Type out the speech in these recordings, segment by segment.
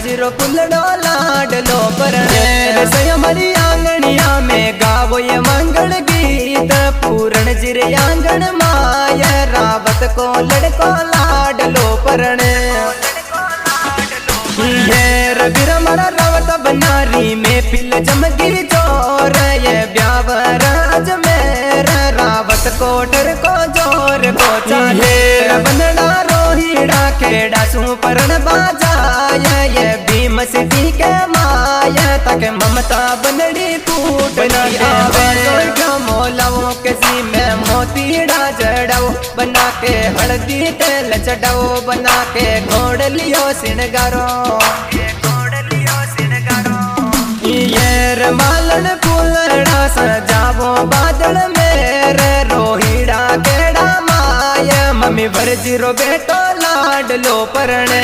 zero फुलड़ो लाडलो परण से हमारी आंगनिया में गावो ये मंगल गीत पूरण जिरे आंगन माय रावत को लड़को लाडलो परण ये रबीर मरा रावत बनारी में पिल जमगी जोर ये ब्यावर अजमेर रावत को डर को जोर को चाले बनड़ा रोहिड़ा खेड़ा सू परण बाजाया ये भीम सिटी के माया तक ममता बनड़ी फूट मोलाओ किसी में मोतीड़ा जड़ाओ बना के हल्दी तेल चढ़ाओ बना के घोड़ लियो सिनगारो ये मालन फूलड़ा सजावो बादल मेरे रोहिड़ा केड़ा माया मम्मी भर जीरो बेटो लाडलो परणे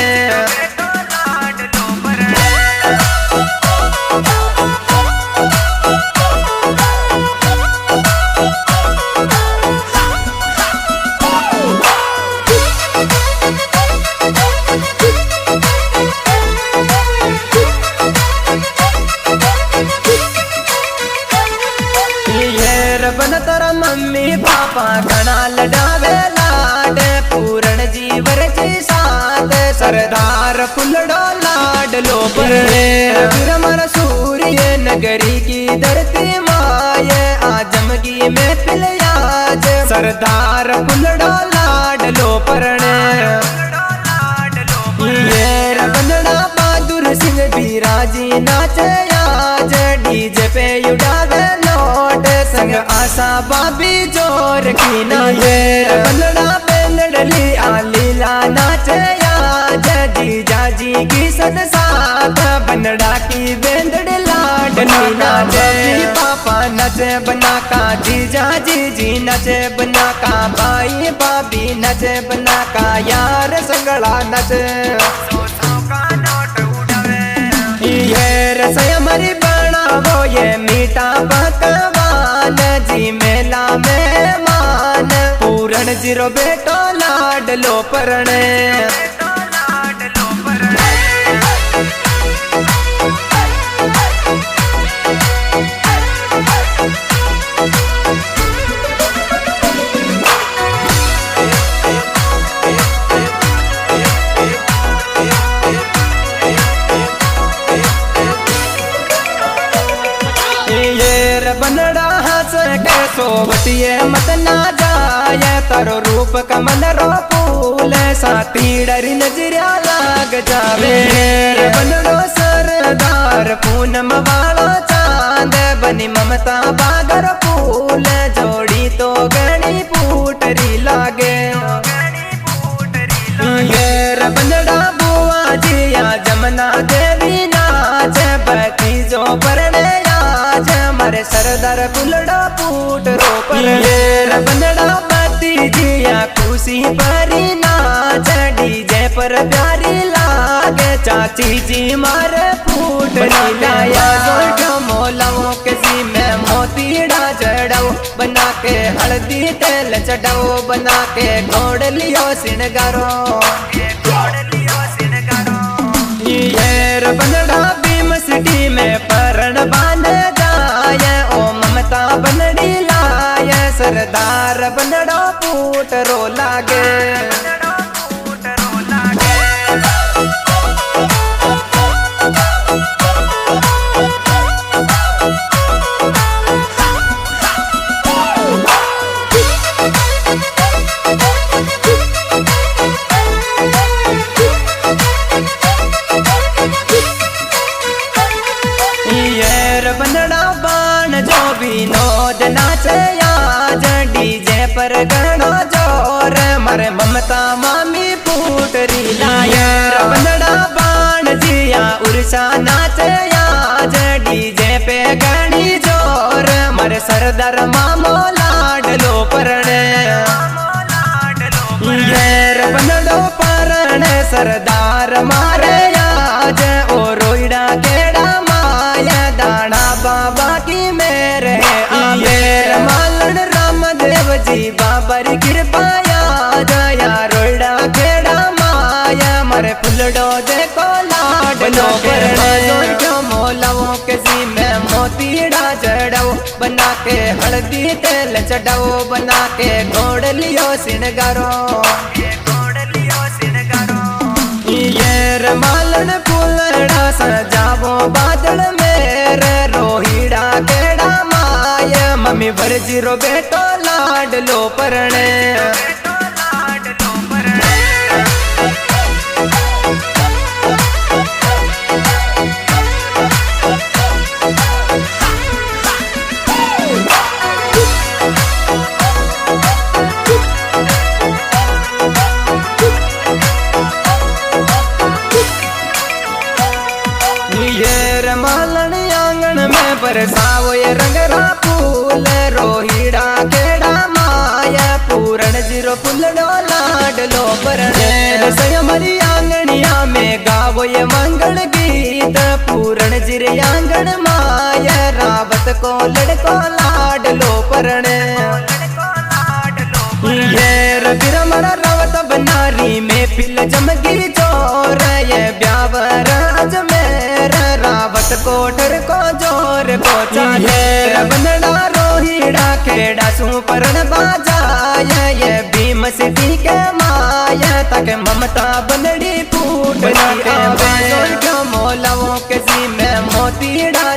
बन तोरा मम्मी पापा घना लडावे लाड पूरण जीवर जी साथ सरदार फुलड़ो लाडलो परणे फिर हमारा सूर्य नगरी की धरती माय आजमगी में पिलयाज सरदार फुलड़ो लाडलो परणे ये रबनड़ा बहादुर सिंह बीराजी नाचे आज डीजे पे उड़ावे नोट संग आशा बाबी जोर की नाचे बलड़ा बेलड़ली आलीला नाचे आज जीजा जी की सन साथ बनड़ा की बेंदड़ लाडली नाचे पापा नचे बना का जीजा जी नचे बना का भाई भाभी नचे बना का यार संगड़ा नचे ये रसोई हमारी बनावो ये मीठा पकवान जी मेला में मान पूरण जीरो बेटो लाडलो परणे बनड़ा हंस के सोवतिये मत ना जाए तारो रूप कमल रो फूल साथी डरी नजरिया लाग जावे बनड़ो सरदार पूनम वाला चांद बनी ममता बागर फूल जोड़ी तो गणी फूटरी लागे ये बनड़ा बुआ जिया जमुना देवी नाच बती जो परणे मारे सरदार फुलड़ा फूट रो पर बनड़ा बती जिया खुशी परी नाच डीजे पर प्यारी लागे चाची जी मारे फूट लाया मोलाओ किसी में मोतीड़ा जड़ाओ बना के हल्दी तेल चढ़ाओ बना के घोड़ लियो सिनगारो ये बनड़ा भीम सिटी में परण बांध ओ ममता बनड़ी लाय सरदार बनड़ो फूट रो लागे बनड़ा बाण जो विनोद नाचे आज डीजे पर गणो जोर मारे ममता मामी फूटरी लायर बनड़ा बाण जिया उर्सा नाचे आज डीजे पे गणी जोर मारे सरदार मामो लाडलो परणे बनड़ो परणे सरदार मारे आज ओ रोइड़ा केड़ा माया दाना बाबा की मेरे आमेर मालन राम देव जी बाबर कृपाया दया रोड़ा खेड़ा माया मरे फुलडो देखो लाडलो परणे क्यों मोलाओ किसी में मोतीड़ा जड़ाओ बना के हल्दी तेल चढ़ाओ बना के घोड़ लियो सिनगारो ये मालन फूलड़ा सजावो बादल मेरे रोहिड़ा केड़ा माया मम्मी भरजीरो बेटो लाडलो परणे मालन आंगन में बरसाओ ये रंगरा फूल रोहिड़ा केड़ा माया पूरण जीरो फुलड़ो लाडलो परणे सयमरी आंगनिया में गावो ये मंगल गीत पूरण जीर आंगन माया रावत को लड़को लाडलो परणे ये रबिरा मरा रावत बनारी में पिल जमगी जोर ये ब्यावर अजमेर रावत कोठर को जोर को चाहे बंदड़ा रोहिड़ा खेड़ा सुपर्ण बाजाया ये भीम सिटी के माया तक ममता बंदड़ी फूट के मोलाओ किसी में मोतीड़ा